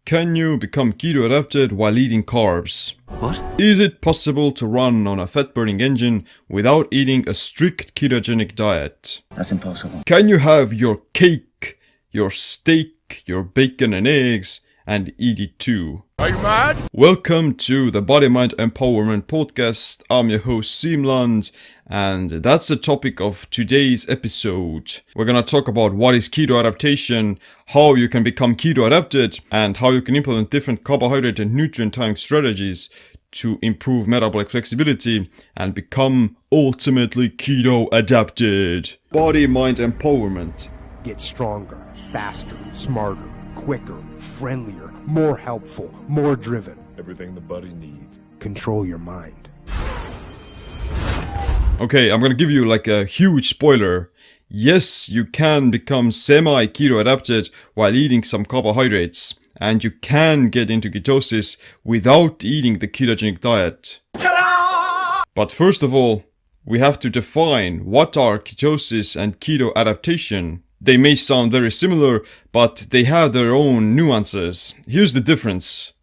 Can you become keto adapted while eating carbs? What? Is it possible to run on a fat burning engine without eating a strict ketogenic diet? That's impossible. Can you have your cake, your steak, your bacon and eggs, and eat it too? Are you mad? Welcome to the Body Mind Empowerment Podcast. I'm your host Simland, and that's the topic of today's episode. We're gonna talk about what is keto adaptation, how you can become keto adapted, and how you can implement different carbohydrate and nutrient timing strategies to improve metabolic flexibility and become ultimately keto adapted. Body Mind Empowerment. Get stronger, faster, smarter, quicker, friendlier, more helpful, more driven. Everything the body needs. Control your mind. Okay, I'm gonna give you like a huge spoiler. Yes, you can become semi-keto adapted while eating some carbohydrates, and you can get into ketosis without eating the ketogenic diet. Ta-da! But first of all, we have to define what are ketosis and keto adaptation. They may sound very similar, but they have their own nuances. Here's the difference.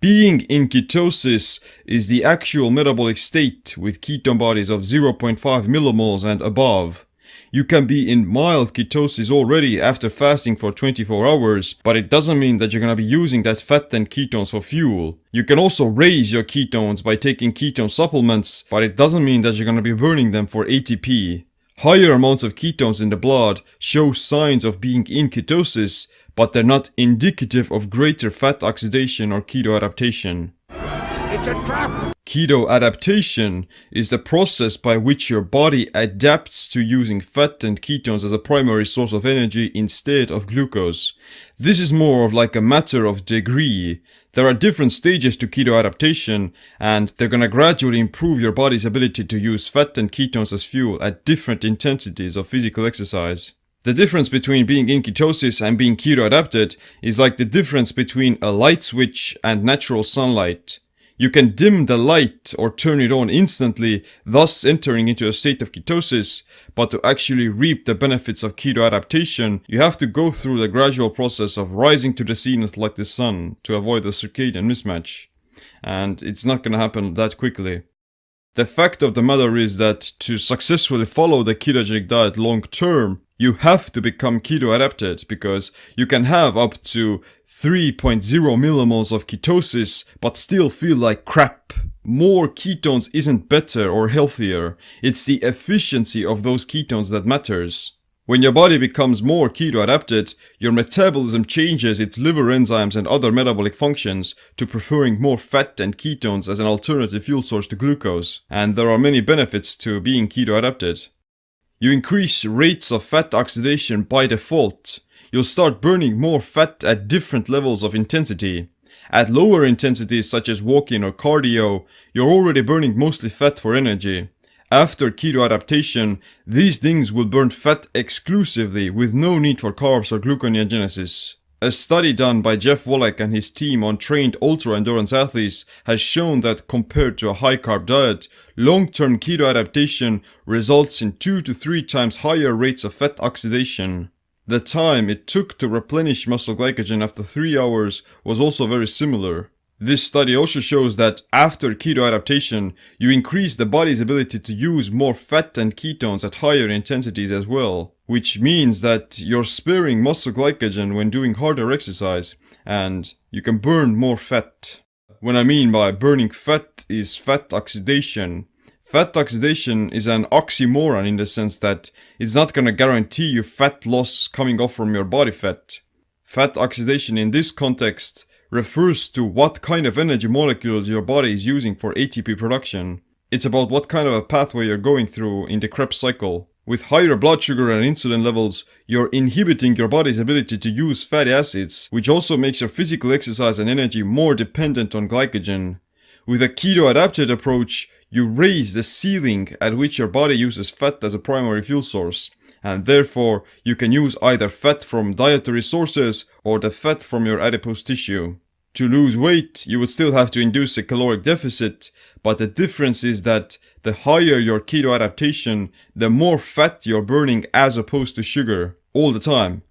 Being in ketosis is the actual metabolic state with ketone bodies of 0.5 millimoles and above. You can be in mild ketosis already after fasting for 24 hours, but it doesn't mean that you're gonna be using that fat and ketones for fuel. You can also raise your ketones by taking ketone supplements, but it doesn't mean that you're gonna be burning them for ATP. Higher amounts of ketones in the blood show signs of being in ketosis, but they're not indicative of greater fat oxidation or keto adaptation. It's a trap! Keto adaptation is the process by which your body adapts to using fat and ketones as a primary source of energy instead of glucose. This is more of like a matter of degree. There are different stages to keto adaptation, and they're gonna gradually improve your body's ability to use fat and ketones as fuel at different intensities of physical exercise. The difference between being in ketosis and being keto adapted is like the difference between a light switch and natural sunlight. You can dim the light or turn it on instantly, thus entering into a state of ketosis, but to actually reap the benefits of keto adaptation, you have to go through the gradual process of rising to the zenith like the sun to avoid the circadian mismatch. And it's not gonna happen that quickly. The fact of the matter is that to successfully follow the ketogenic diet long term, you have to become keto adapted, because you can have up to 3.0 millimoles of ketosis but still feel like crap. More ketones isn't better or healthier, it's the efficiency of those ketones that matters. When your body becomes more keto adapted, your metabolism changes its liver enzymes and other metabolic functions to preferring more fat and ketones as an alternative fuel source to glucose, and there are many benefits to being keto adapted. You increase rates of fat oxidation by default. You'll start burning more fat at different levels of intensity. At lower intensities such as walking or cardio, you're already burning mostly fat for energy. After keto adaptation, these things will burn fat exclusively with no need for carbs or gluconeogenesis. A study done by Jeff Wallach and his team on trained ultra-endurance athletes has shown that compared to a high-carb diet, long-term keto adaptation results in 2 to 3 times higher rates of fat oxidation. The time it took to replenish muscle glycogen after 3 hours was also very similar. This study also shows that after keto adaptation, you increase the body's ability to use more fat and ketones at higher intensities as well, which means that you're sparing muscle glycogen when doing harder exercise, and you can burn more fat. What I mean by burning fat is fat oxidation. Fat oxidation is an oxymoron in the sense that it's not gonna guarantee you fat loss coming off from your body fat. Fat oxidation in this context refers to what kind of energy molecules your body is using for ATP production. It's about what kind of a pathway you're going through in the Krebs cycle. With higher blood sugar and insulin levels, you're inhibiting your body's ability to use fatty acids, which also makes your physical exercise and energy more dependent on glycogen. With a keto adapted approach, you raise the ceiling at which your body uses fat as a primary fuel source, and therefore you can use either fat from dietary sources or the fat from your adipose tissue. To lose weight, you would still have to induce a caloric deficit, but the difference is that the higher your keto adaptation, the more fat you're burning as opposed to sugar, all the time.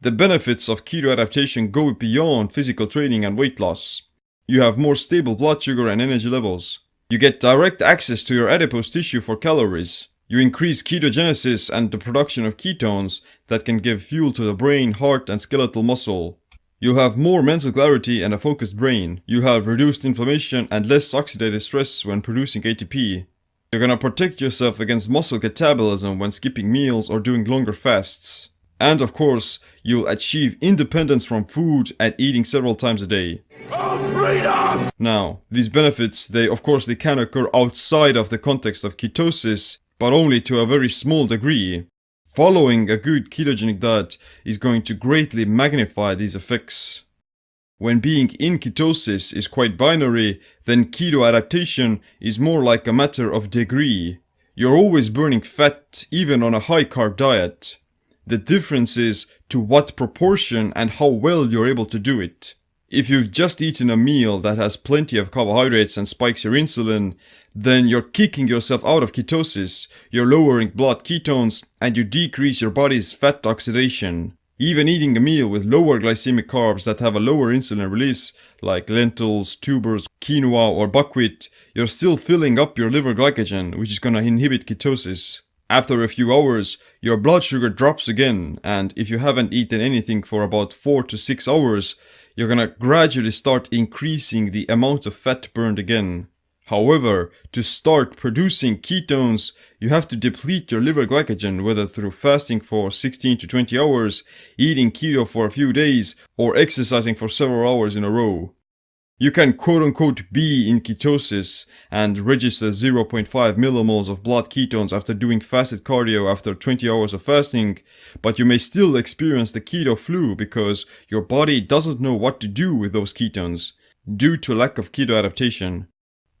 The benefits of keto adaptation go beyond physical training and weight loss. You have more stable blood sugar and energy levels. You get direct access to your adipose tissue for calories. You increase ketogenesis and the production of ketones that can give fuel to the brain, heart, and skeletal muscle. You have more mental clarity and a focused brain. You have reduced inflammation and less oxidative stress when producing ATP. You're gonna protect yourself against muscle catabolism when skipping meals or doing longer fasts. And of course, you'll achieve independence from food and eating several times a day. Now, these benefits, they can occur outside of the context of ketosis, but only to a very small degree. Following a good ketogenic diet is going to greatly magnify these effects. When being in ketosis is quite binary, then keto adaptation is more like a matter of degree. You're always burning fat, even on a high carb diet. The difference is to what proportion and how well you're able to do it. If you've just eaten a meal that has plenty of carbohydrates and spikes your insulin, then you're kicking yourself out of ketosis, you're lowering blood ketones, and you decrease your body's fat oxidation. Even eating a meal with lower glycemic carbs that have a lower insulin release, like lentils, tubers, quinoa, or buckwheat, you're still filling up your liver glycogen, which is gonna inhibit ketosis. After a few hours, your blood sugar drops again, and if you haven't eaten anything for about 4 to 6 hours, you're gonna gradually start increasing the amount of fat burned again. However, to start producing ketones, you have to deplete your liver glycogen, whether through fasting for 16 to 20 hours, eating keto for a few days, or exercising for several hours in a row. You can quote-unquote be in ketosis and register 0.5 millimoles of blood ketones after doing fasted cardio after 20 hours of fasting, but you may still experience the keto flu because your body doesn't know what to do with those ketones due to lack of keto adaptation.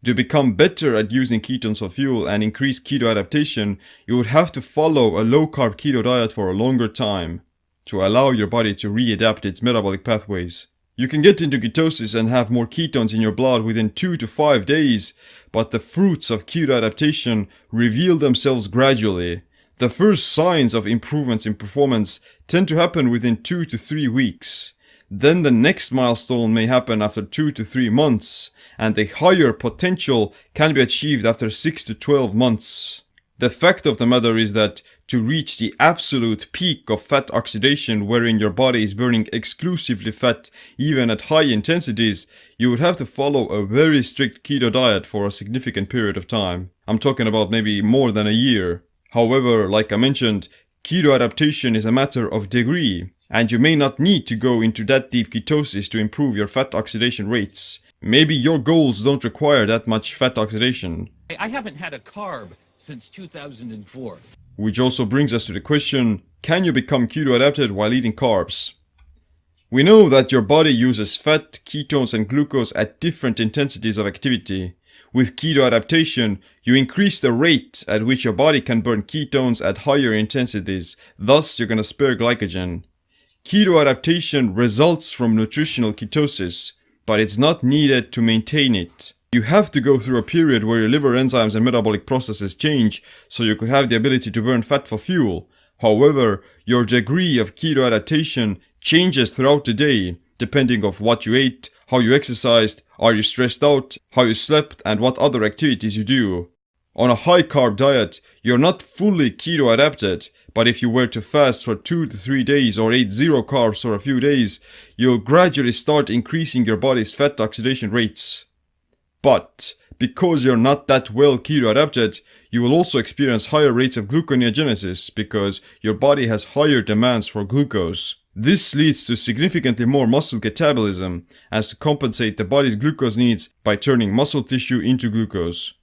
To become better at using ketones for fuel and increase keto adaptation, you would have to follow a low-carb keto diet for a longer time to allow your body to readapt its metabolic pathways. You can get into ketosis and have more ketones in your blood within 2 to 5 days, but the fruits of keto adaptation reveal themselves gradually. The first signs of improvements in performance tend to happen within 2 to 3 weeks. Then the next milestone may happen after 2 to 3 months, and the higher potential can be achieved after 6 to 12 months. The fact of the matter is that to reach the absolute peak of fat oxidation wherein your body is burning exclusively fat even at high intensities, you would have to follow a very strict keto diet for a significant period of time. I'm talking about maybe more than a year. However, like I mentioned, keto adaptation is a matter of degree, and you may not need to go into that deep ketosis to improve your fat oxidation rates. Maybe your goals don't require that much fat oxidation. I haven't had a carb since 2004. Which also brings us to the question, can you become keto adapted while eating carbs? We know that your body uses fat, ketones, and glucose at different intensities of activity. With keto adaptation, you increase the rate at which your body can burn ketones at higher intensities, thus you're gonna spare glycogen. Keto adaptation results from nutritional ketosis, but it's not needed to maintain it. You have to go through a period where your liver enzymes and metabolic processes change, so you could have the ability to burn fat for fuel. However, your degree of keto adaptation changes throughout the day, depending on what you ate, how you exercised, are you stressed out, how you slept, and what other activities you do. On a high carb diet, you're not fully keto adapted, but if you were to fast for 2 to 3 days or eat zero carbs for a few days, you'll gradually start increasing your body's fat oxidation rates. But because you're not that well keto adapted, you will also experience higher rates of gluconeogenesis because your body has higher demands for glucose. This leads to significantly more muscle catabolism as to compensate the body's glucose needs by turning muscle tissue into glucose.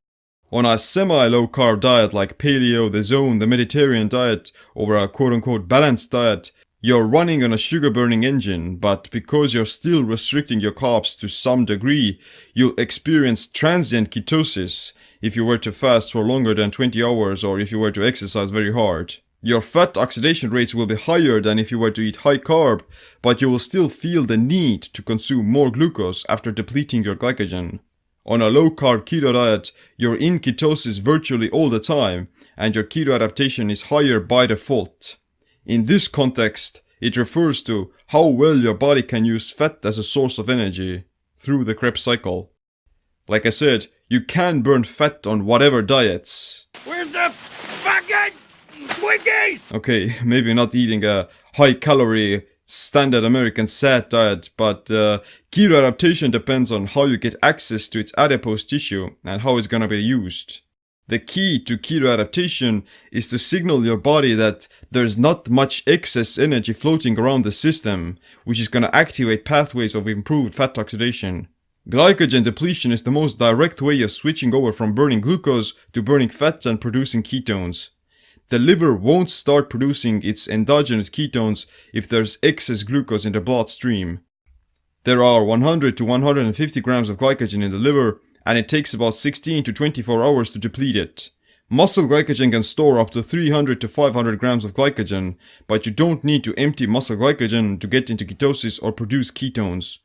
On a semi-low carb diet like paleo, the zone, the Mediterranean diet, or a quote-unquote balanced diet, you're running on a sugar-burning engine, but because you're still restricting your carbs to some degree, you'll experience transient ketosis if you were to fast for longer than 20 hours or if you were to exercise very hard. Your fat oxidation rates will be higher than if you were to eat high carb, but you will still feel the need to consume more glucose after depleting your glycogen. On a low-carb keto diet, you're in ketosis virtually all the time, and your keto adaptation is higher by default. In this context, It refers to how well your body can use fat as a source of energy through the Krebs cycle. Like I said, you can burn fat on whatever diets. Where's the fucking Twinkies? Okay, maybe not eating a high-calorie standard American SAD diet, but keto adaptation depends on how you get access to its adipose tissue and how it's gonna be used. The key to keto adaptation is to signal your body that there's not much excess energy floating around the system, which is gonna activate pathways of improved fat oxidation. Glycogen depletion is the most direct way of switching over from burning glucose to burning fats and producing ketones. The liver won't start producing its endogenous ketones if there's excess glucose in the bloodstream. There are 100 to 150 grams of glycogen in the liver, and it takes about 16 to 24 hours to deplete it. Muscle glycogen can store up to 300 to 500 grams of glycogen, but you don't need to empty muscle glycogen to get into ketosis or produce ketones.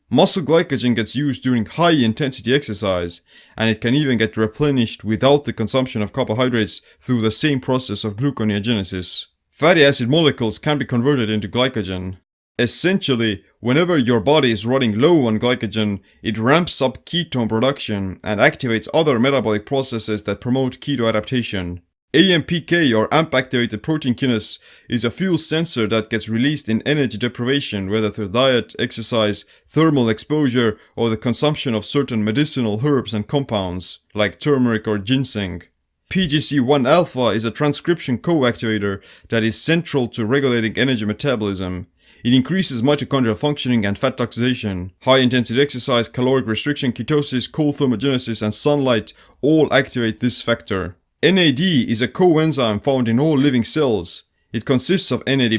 Muscle glycogen gets used during high-intensity exercise, and it can even get replenished without the consumption of carbohydrates through the same process of gluconeogenesis. Fatty acid molecules can be converted into glycogen. Essentially, whenever your body is running low on glycogen, it ramps up ketone production and activates other metabolic processes that promote keto adaptation. AMPK, or AMP activated protein kinase, is a fuel sensor that gets released in energy deprivation, whether through diet, exercise, thermal exposure, or the consumption of certain medicinal herbs and compounds, like turmeric or ginseng. PGC1 alpha is a transcription co-activator that is central to regulating energy metabolism. It increases mitochondrial functioning and fat oxidation. High-intensity exercise, caloric restriction, ketosis, cold thermogenesis, and sunlight all activate this factor. NAD is a coenzyme found in all living cells. It consists of NAD+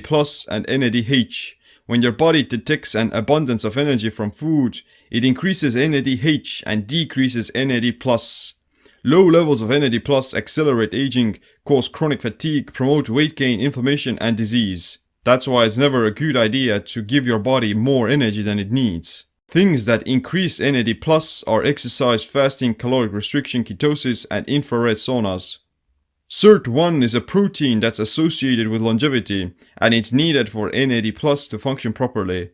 and NADH. When your body detects an abundance of energy from food, it increases NADH and decreases NAD+. Low levels of NAD+ accelerate aging, cause chronic fatigue, promote weight gain, inflammation, and disease. That's why it's never a good idea to give your body more energy than it needs. Things that increase NAD+ are exercise, fasting, caloric restriction, ketosis, and infrared saunas. SIRT1 is a protein that's associated with longevity, and it's needed for NAD+ to function properly.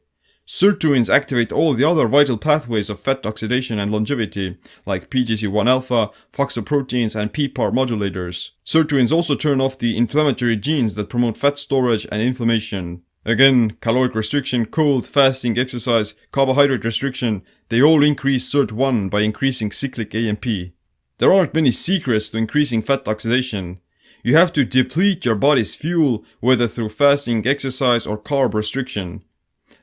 Sirtuins activate all the other vital pathways of fat oxidation and longevity, like PGC1 alpha, phosphoproteins, and PPAR modulators. Sirtuins also turn off the inflammatory genes that promote fat storage and inflammation. Again, caloric restriction, cold, fasting, exercise, carbohydrate restriction, they all increase SIRT1 by increasing cyclic AMP. There aren't many secrets to increasing fat oxidation. You have to deplete your body's fuel, whether through fasting, exercise, or carb restriction.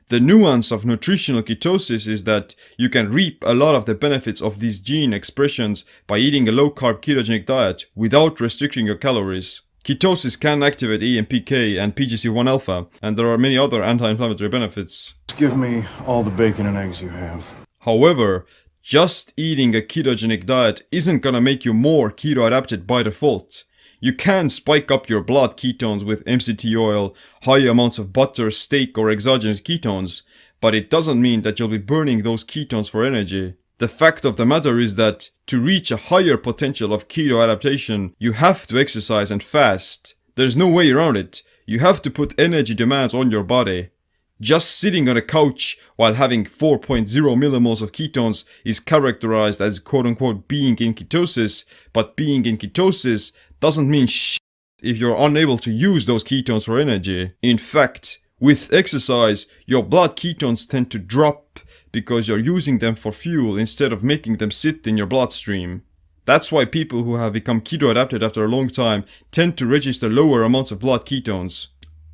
The nuance of nutritional ketosis is that you can reap a lot of the benefits of these gene expressions by eating a low-carb ketogenic diet without restricting your calories. Ketosis can activate AMPK and PGC1 alpha, and there are many other anti-inflammatory benefits. Give me all the bacon and eggs you have. However, just eating a ketogenic diet isn't gonna make you more keto adapted by default. You can spike up your blood ketones with MCT oil, high amounts of butter, steak, or exogenous ketones, but it doesn't mean that you'll be burning those ketones for energy. The fact of the matter is that to reach a higher potential of keto adaptation, you have to exercise and fast. There's no way around it. You have to put energy demands on your body. Just sitting on a couch while having 4.0 millimoles of ketones is characterized as quote-unquote being in ketosis, but being in ketosis doesn't mean shit if you're unable to use those ketones for energy. In fact, with exercise, your blood ketones tend to drop because you're using them for fuel instead of making them sit in your bloodstream. That's why people who have become keto adapted after a long time tend to register lower amounts of blood ketones.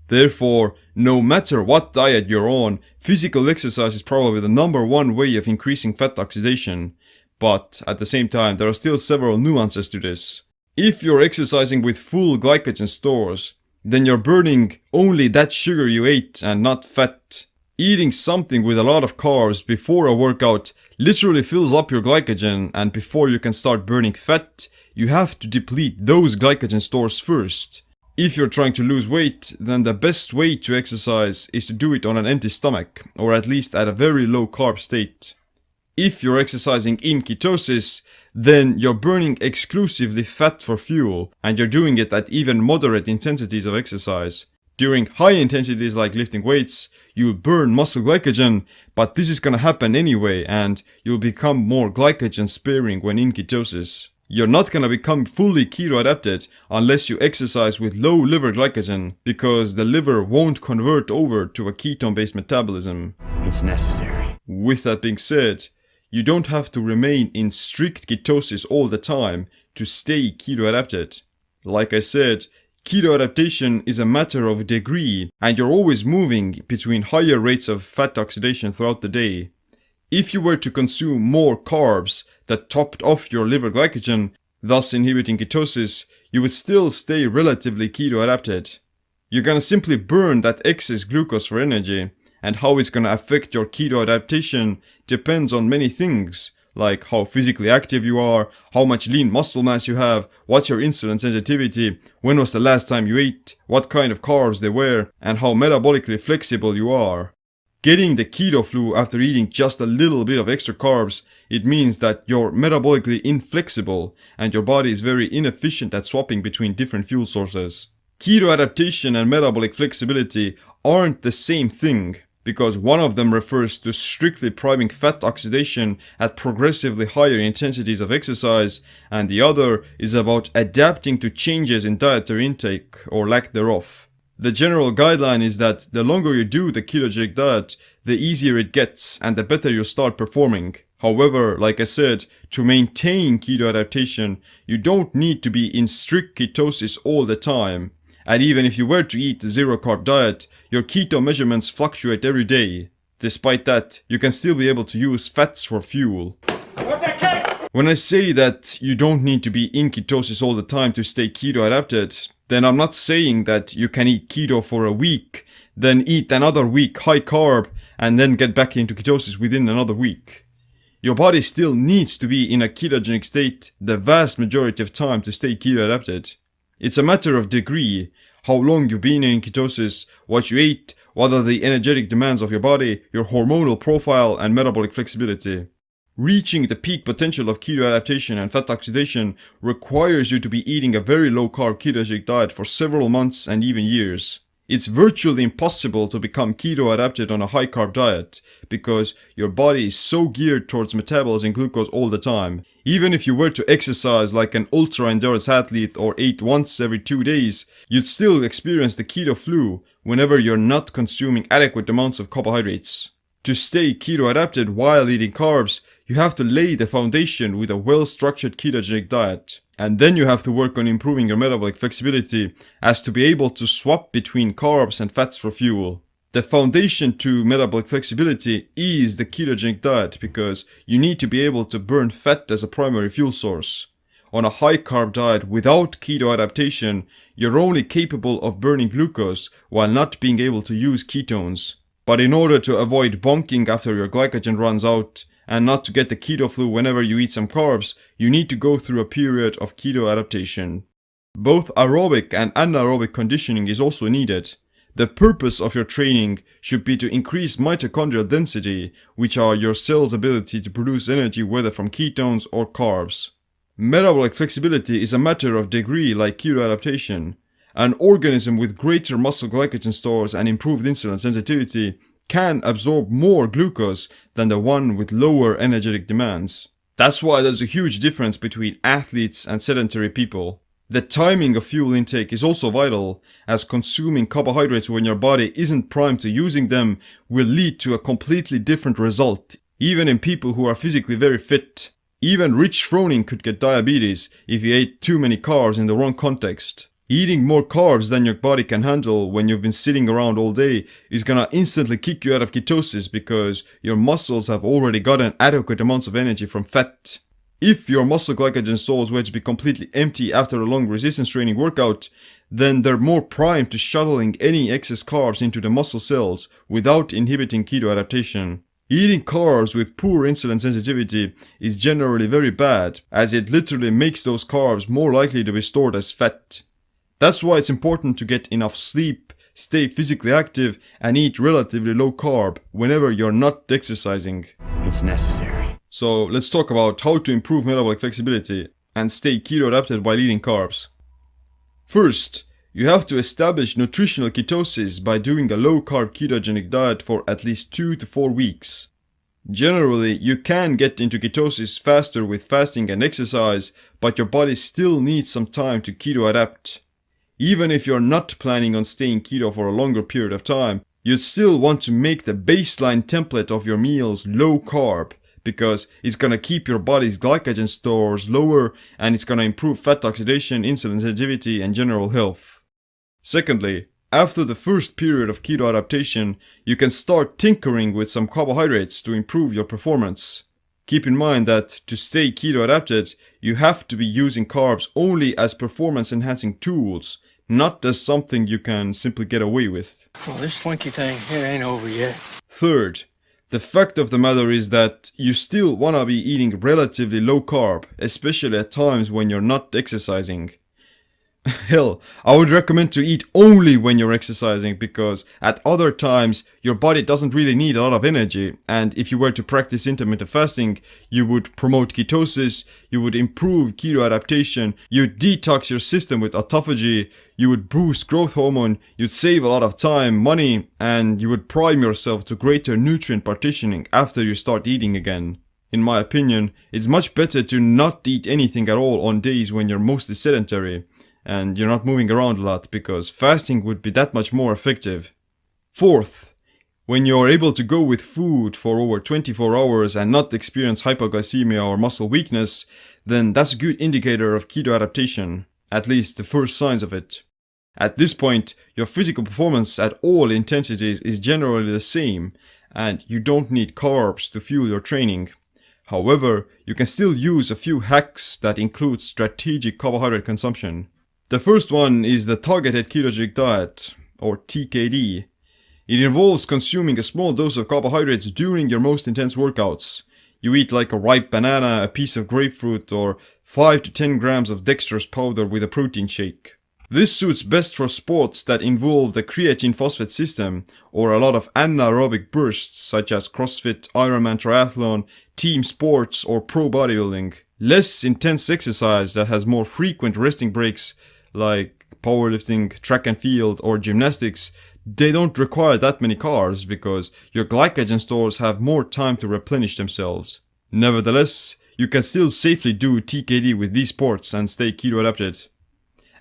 Therefore, no matter what diet you're on, physical exercise is probably the #1 way of increasing fat oxidation. But at the same time, there are still several nuances to this. If you're exercising with full glycogen stores, then you're burning only that sugar you ate and not fat. Eating something with a lot of carbs before a workout literally fills up your glycogen, and before you can start burning fat, you have to deplete those glycogen stores first. If you're trying to lose weight, then the best way to exercise is to do it on an empty stomach, or at least at a very low carb state. If you're exercising in ketosis, then you're burning exclusively fat for fuel, and you're doing it at even moderate intensities of exercise. During high intensities like lifting weights, you'll burn muscle glycogen, but this is gonna happen anyway, and you'll become more glycogen sparing when in ketosis. You're not gonna become fully keto adapted unless you exercise with low liver glycogen, because the liver won't convert over to a ketone based metabolism. It's necessary. With that being said, you don't have to remain in strict ketosis all the time to stay keto adapted. Like I said, keto adaptation is a matter of degree, and you're always moving between higher rates of fat oxidation throughout the day. If you were to consume more carbs that topped off your liver glycogen, thus inhibiting ketosis, you would still stay relatively keto adapted. You're gonna simply burn that excess glucose for energy, and how it's gonna affect your keto adaptation depends on many things, like how physically active you are, how much lean muscle mass you have, what's your insulin sensitivity, when was the last time you ate, what kind of carbs they were, and how metabolically flexible you are. Getting the keto flu after eating just a little bit of extra carbs, it means that you're metabolically inflexible and your body is very inefficient at swapping between different fuel sources. Keto adaptation and metabolic flexibility aren't the same thing, because one of them refers to strictly priming fat oxidation at progressively higher intensities of exercise, and the other is about adapting to changes in dietary intake or lack thereof. The general guideline is that the longer you do the ketogenic diet, the easier it gets and the better you start performing. However, like I said, to maintain keto adaptation, you don't need to be in strict ketosis all the time. And even if you were to eat a zero-carb diet, your keto measurements fluctuate every day. Despite that, you can still be able to use fats for fuel. When I say that you don't need to be in ketosis all the time to stay keto adapted, then I'm not saying that you can eat keto for a week, then eat another week high carb, and then get back into ketosis within another week. Your body still needs to be in a ketogenic state the vast majority of time to stay keto adapted. It's a matter of degree, how long you've been in ketosis, what you ate, what are the energetic demands of your body, your hormonal profile and metabolic flexibility. Reaching the peak potential of keto adaptation and fat oxidation requires you to be eating a very low carb ketogenic diet for several months and even years. It's virtually impossible to become keto adapted on a high carb diet because your body is so geared towards metabolizing glucose all the time. Even if you were to exercise like an ultra endurance athlete or ate once every 2 days, you'd still experience the keto flu whenever you're not consuming adequate amounts of carbohydrates. To stay keto adapted while eating carbs, you have to lay the foundation with a well-structured ketogenic diet. And then you have to work on improving your metabolic flexibility as to be able to swap between carbs and fats for fuel. The foundation to metabolic flexibility is the ketogenic diet because you need to be able to burn fat as a primary fuel source. On a high carb diet without keto adaptation, you're only capable of burning glucose while not being able to use ketones. But in order to avoid bonking after your glycogen runs out, and not to get the keto flu whenever you eat some carbs, you need to go through a period of keto adaptation. Both aerobic and anaerobic conditioning is also needed. The purpose of your training should be to increase mitochondrial density, which are your cell's ability to produce energy whether from ketones or carbs. Metabolic flexibility is a matter of degree like keto adaptation. An organism with greater muscle glycogen stores and improved insulin sensitivity can absorb more glucose than the one with lower energetic demands. That's why there's a huge difference between athletes and sedentary people. The timing of fuel intake is also vital, as consuming carbohydrates when your body isn't primed to using them will lead to a completely different result, even in people who are physically very fit. Even Rich Froning could get diabetes if he ate too many carbs in the wrong context. Eating more carbs than your body can handle when you've been sitting around all day is gonna instantly kick you out of ketosis because your muscles have already gotten adequate amounts of energy from fat. If your muscle glycogen stores were to be completely empty after a long resistance training workout, then they're more primed to shuttling any excess carbs into the muscle cells without inhibiting keto adaptation. Eating carbs with poor insulin sensitivity is generally very bad, as it literally makes those carbs more likely to be stored as fat. That's why it's important to get enough sleep, stay physically active, and eat relatively low carb whenever you're not exercising. It's necessary. So let's talk about how to improve metabolic flexibility and stay keto adapted while eating carbs. First, You have to establish nutritional ketosis by doing a low-carb ketogenic diet for at least 2 to 4 weeks. Generally, you can get into ketosis faster with fasting and exercise, but your body still needs some time to keto adapt. Even if you're not planning on staying keto for a longer period of time, you'd still want to make the baseline template of your meals low carb, because it's gonna keep your body's glycogen stores lower and it's gonna improve fat oxidation, insulin sensitivity, and general health. Secondly, after the first period of keto adaptation, you can start tinkering with some carbohydrates to improve your performance. Keep in mind that to stay keto adapted, you have to be using carbs only as performance enhancing tools, not as something you can simply get away with. Well, this slinky thing, it ain't over yet. Third, the fact of the matter is that you still wanna be eating relatively low carb, especially at times when you're not exercising. Hell, I would recommend to eat only when you're exercising, because at other times your body doesn't really need a lot of energy, and if you were to practice intermittent fasting, you would promote ketosis, you would improve keto adaptation, you'd detox your system with autophagy, you would boost growth hormone, you'd save a lot of time, money, and you would prime yourself to greater nutrient partitioning after you start eating again. In my opinion, it's much better to not eat anything at all on days when you're mostly sedentary and you're not moving around a lot, because fasting would be that much more effective. Fourth, when you're able to go with food for over 24 hours and not experience hypoglycemia or muscle weakness, then that's a good indicator of keto adaptation, at least the first signs of it. At this point, your physical performance at all intensities is generally the same, and you don't need carbs to fuel your training. However, you can still use a few hacks that include strategic carbohydrate consumption. The first one is the targeted ketogenic diet, or TKD. It involves consuming a small dose of carbohydrates during your most intense workouts. You eat like a ripe banana, a piece of grapefruit, or 5 to 10 grams of dextrose powder with a protein shake. This suits best for sports that involve the creatine phosphate system, or a lot of anaerobic bursts such as CrossFit, Ironman triathlon, team sports, or pro bodybuilding. Less intense exercise that has more frequent resting breaks, like powerlifting, track and field, or gymnastics, they don't require that many carbs because your glycogen stores have more time to replenish themselves. Nevertheless, you can still safely do TKD with these sports and stay keto adapted.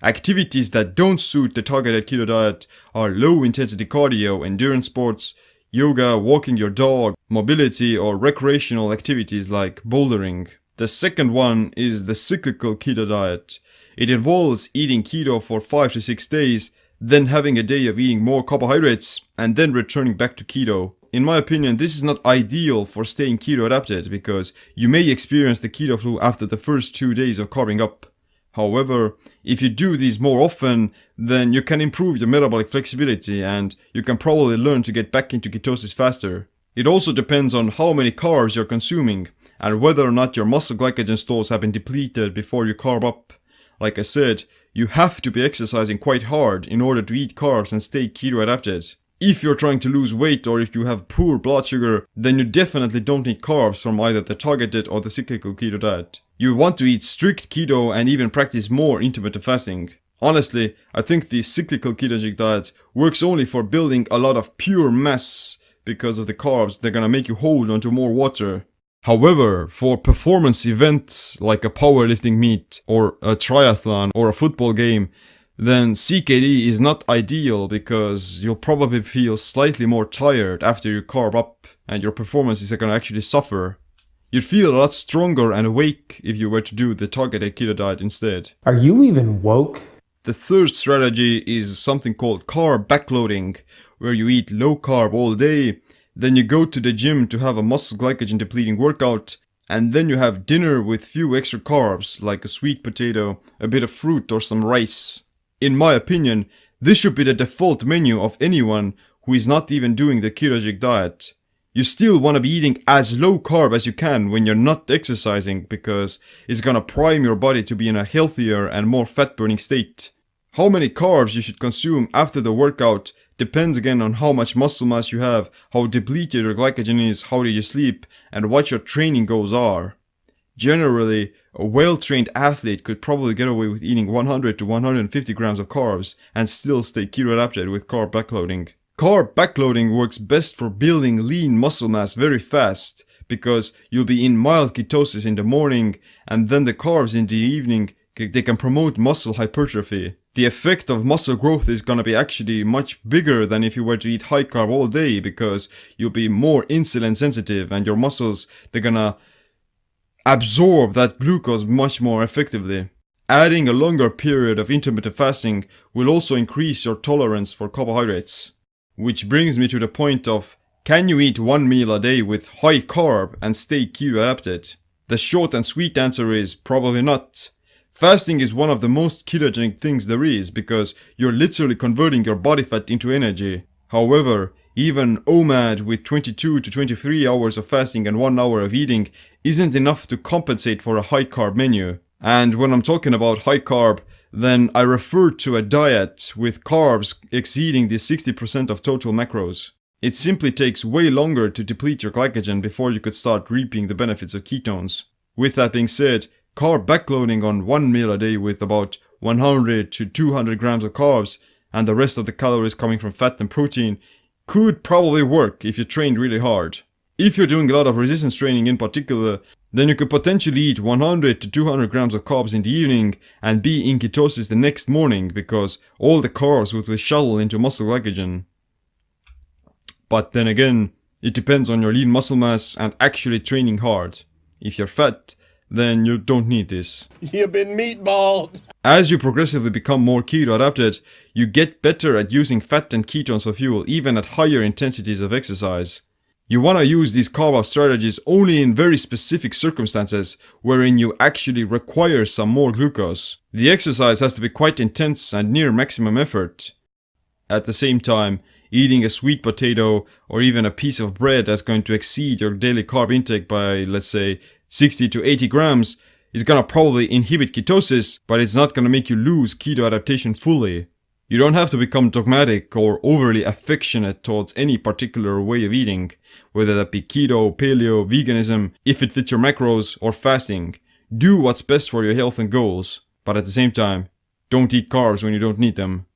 Activities that don't suit the targeted keto diet are low intensity cardio, endurance sports, yoga, walking your dog, mobility, or recreational activities like bouldering. The second one is the cyclical keto diet. It involves eating keto for 5 to 6 days, then having a day of eating more carbohydrates, and then returning back to keto. In my opinion, this is not ideal for staying keto adapted because you may experience the keto flu after the first 2 days of carving up. However, if you do these more often, then you can improve your metabolic flexibility and you can probably learn to get back into ketosis faster. It also depends on how many carbs you're consuming and whether or not your muscle glycogen stores have been depleted before you carb up. Like I said, you have to be exercising quite hard in order to eat carbs and stay keto adapted. If you're trying to lose weight or if you have poor blood sugar, then you definitely don't need carbs from either the targeted or the cyclical keto diet. You want to eat strict keto and even practice more intermittent fasting. Honestly, I think the cyclical ketogenic diet works only for building a lot of pure mass because of the carbs. They're gonna make you hold onto more water. However, for performance events like a powerlifting meet or a triathlon or a football game, then CKD is not ideal because you'll probably feel slightly more tired after you carb up and your performance is going to actually suffer. You'd feel a lot stronger and awake if you were to do the targeted keto diet instead. Are you even woke? The third strategy is something called carb backloading, where you eat low carb all day, then you go to the gym to have a muscle glycogen depleting workout, and then you have dinner with few extra carbs like a sweet potato, a bit of fruit or some rice. In my opinion, this should be the default menu of anyone who is not even doing the ketogenic diet. You still want to be eating as low carb as you can when you're not exercising because it's gonna prime your body to be in a healthier and more fat burning state. How many carbs you should consume after the workout depends again on how much muscle mass you have, how depleted your glycogen is, how do you sleep, and what your training goals are. Generally, a well-trained athlete could probably get away with eating 100 to 150 grams of carbs and still stay keto adapted with carb backloading. Carb backloading works best for building lean muscle mass very fast, because you'll be in mild ketosis in the morning, and then the carbs in the evening, they can promote muscle hypertrophy. The effect of muscle growth is gonna be actually much bigger than if you were to eat high carb all day, because you'll be more insulin sensitive and your muscles, they're gonna absorb that glucose much more effectively. Adding a longer period of intermittent fasting will also increase your tolerance for carbohydrates. Which brings me to the point of, can you eat one meal a day with high carb and stay keto adapted? The short and sweet answer is probably not. Fasting is one of the most ketogenic things there is, because you're literally converting your body fat into energy. However, even OMAD with 22 to 23 hours of fasting and 1 hour of eating isn't enough to compensate for a high carb menu. And when I'm talking about high carb, then I refer to a diet with carbs exceeding the 60% of total macros. It simply takes way longer to deplete your glycogen before you could start reaping the benefits of ketones. With that being said, carb backloading on one meal a day with about 100 to 200 grams of carbs and the rest of the calories coming from fat and protein could probably work if you trained really hard. If you're doing a lot of resistance training in particular, then you could potentially eat 100 to 200 grams of carbs in the evening and be in ketosis the next morning, because all the carbs would be shuttled into muscle glycogen. But then again, it depends on your lean muscle mass and actually training hard. If you're fat, then you don't need this. You've been meatballed. As you progressively become more keto adapted, you get better at using fat and ketones for fuel, even at higher intensities of exercise. You want to use these carb up strategies only in very specific circumstances wherein you actually require some more glucose. The exercise has to be quite intense and near maximum effort. At the same time, eating a sweet potato or even a piece of bread that's going to exceed your daily carb intake by, let's say, 60 to 80 grams is gonna probably inhibit ketosis, but it's not gonna make you lose keto adaptation fully. You don't have to become dogmatic or overly affectionate towards any particular way of eating, whether that be keto, paleo, veganism, if it fits your macros, or fasting. Do what's best for your health and goals, but at the same time, don't eat carbs when you don't need them,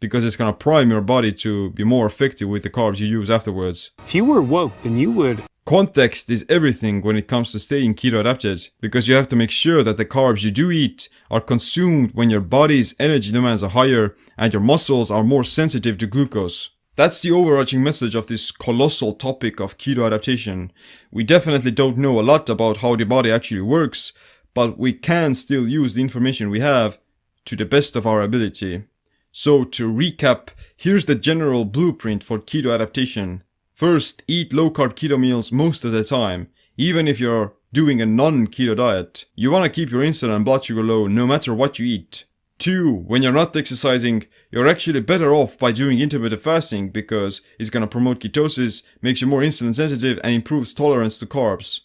because it's gonna prime your body to be more effective with the carbs you use afterwards. If you were woke, then you would. Context is everything when it comes to staying keto adapted, because you have to make sure that the carbs you do eat are consumed when your body's energy demands are higher and your muscles are more sensitive to glucose. That's the overarching message of this colossal topic of keto adaptation. We definitely don't know a lot about how the body actually works, but we can still use the information we have to the best of our ability. So to recap, here's the general blueprint for keto adaptation. First, eat low-carb keto meals most of the time, even if you're doing a non-keto diet. You want to keep your insulin and blood sugar low no matter what you eat. 2. When you're not exercising, you're actually better off by doing intermittent fasting, because it's going to promote ketosis, makes you more insulin sensitive, and improves tolerance to carbs.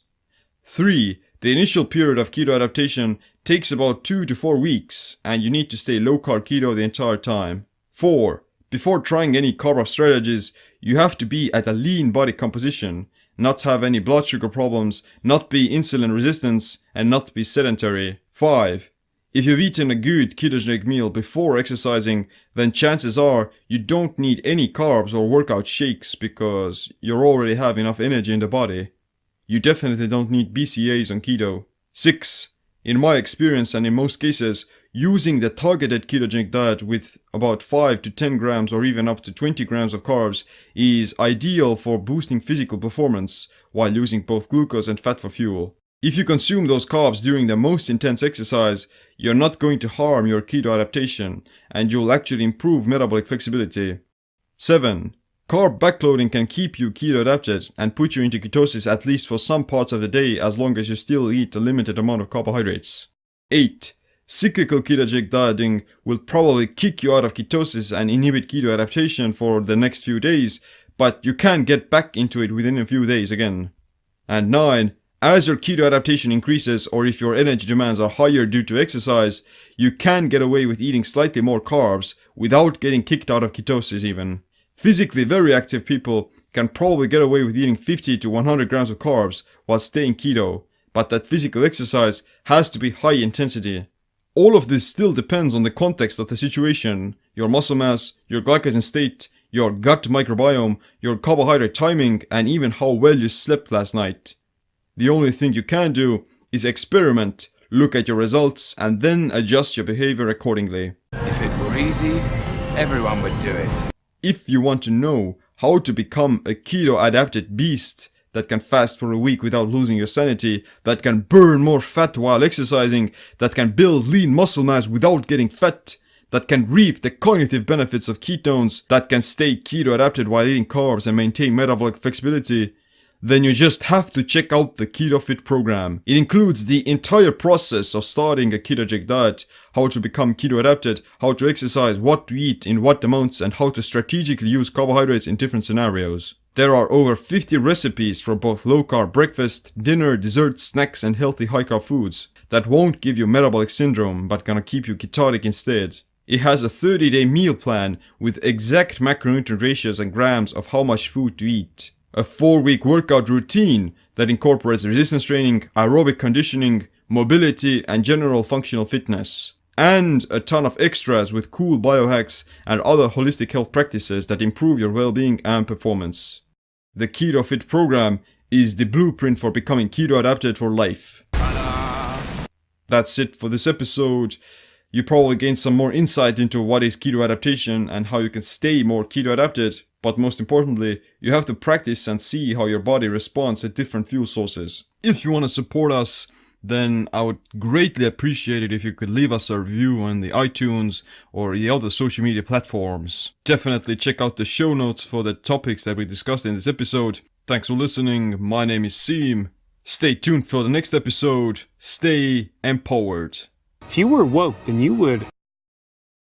3. The initial period of keto adaptation takes about 2 to 4 weeks, and you need to stay low-carb keto the entire time. 4. Before trying any carb-up strategies, you have to be at a lean body composition, not have any blood sugar problems, not be insulin resistant, and not be sedentary. 5. If you've eaten a good ketogenic meal before exercising, then chances are you don't need any carbs or workout shakes, because you already have enough energy in the body. You definitely don't need BCAAs on keto. 6. In my experience and in most cases, using the targeted ketogenic diet with about 5 to 10 grams or even up to 20 grams of carbs is ideal for boosting physical performance while using both glucose and fat for fuel. If you consume those carbs during the most intense exercise, you're not going to harm your keto adaptation, and you'll actually improve metabolic flexibility. 7. Carb backloading can keep you keto adapted and put you into ketosis at least for some parts of the day, as long as you still eat a limited amount of carbohydrates. 8. Cyclical ketogenic dieting will probably kick you out of ketosis and inhibit keto adaptation for the next few days, but you can get back into it within a few days again. And 9. As your keto adaptation increases, or if your energy demands are higher due to exercise, you can get away with eating slightly more carbs without getting kicked out of ketosis even. Physically very active people can probably get away with eating 50 to 100 grams of carbs while staying keto, but that physical exercise has to be high intensity. All of this still depends on the context of the situation, your muscle mass, your glycogen state, your gut microbiome, your carbohydrate timing, and even how well you slept last night. The only thing you can do is experiment, look at your results, and then adjust your behavior accordingly. If it were easy, everyone would do it. If you want to know how to become a keto-adapted beast that can fast for a week without losing your sanity, that can burn more fat while exercising, that can build lean muscle mass without getting fat, that can reap the cognitive benefits of ketones, that can stay keto-adapted while eating carbs and maintain metabolic flexibility, then you just have to check out the Keto Fit program. It includes the entire process of starting a ketogenic diet, how to become keto adapted, how to exercise, what to eat, in what amounts, and how to strategically use carbohydrates in different scenarios. There are over 50 recipes for both low-carb breakfast, dinner, dessert, snacks, and healthy high-carb foods that won't give you metabolic syndrome but gonna keep you ketotic instead. It has a 30-day meal plan with exact macronutrient ratios and grams of how much food to eat. A 4-week workout routine that incorporates resistance training, aerobic conditioning, mobility, and general functional fitness. And a ton of extras with cool biohacks and other holistic health practices that improve your well-being and performance. The Keto Fit program is the blueprint for becoming keto adapted for life. That's it for this episode. You probably gained some more insight into what is keto adaptation and how you can stay more keto adapted, but most importantly, you have to practice and see how your body responds to different fuel sources. If you want to support us, then I would greatly appreciate it if you could leave us a review on the iTunes or the other social media platforms. Definitely check out the show notes for the topics that we discussed in this episode. Thanks for listening. My name is Seem. Stay tuned for the next episode. Stay empowered. If you were woke, then you would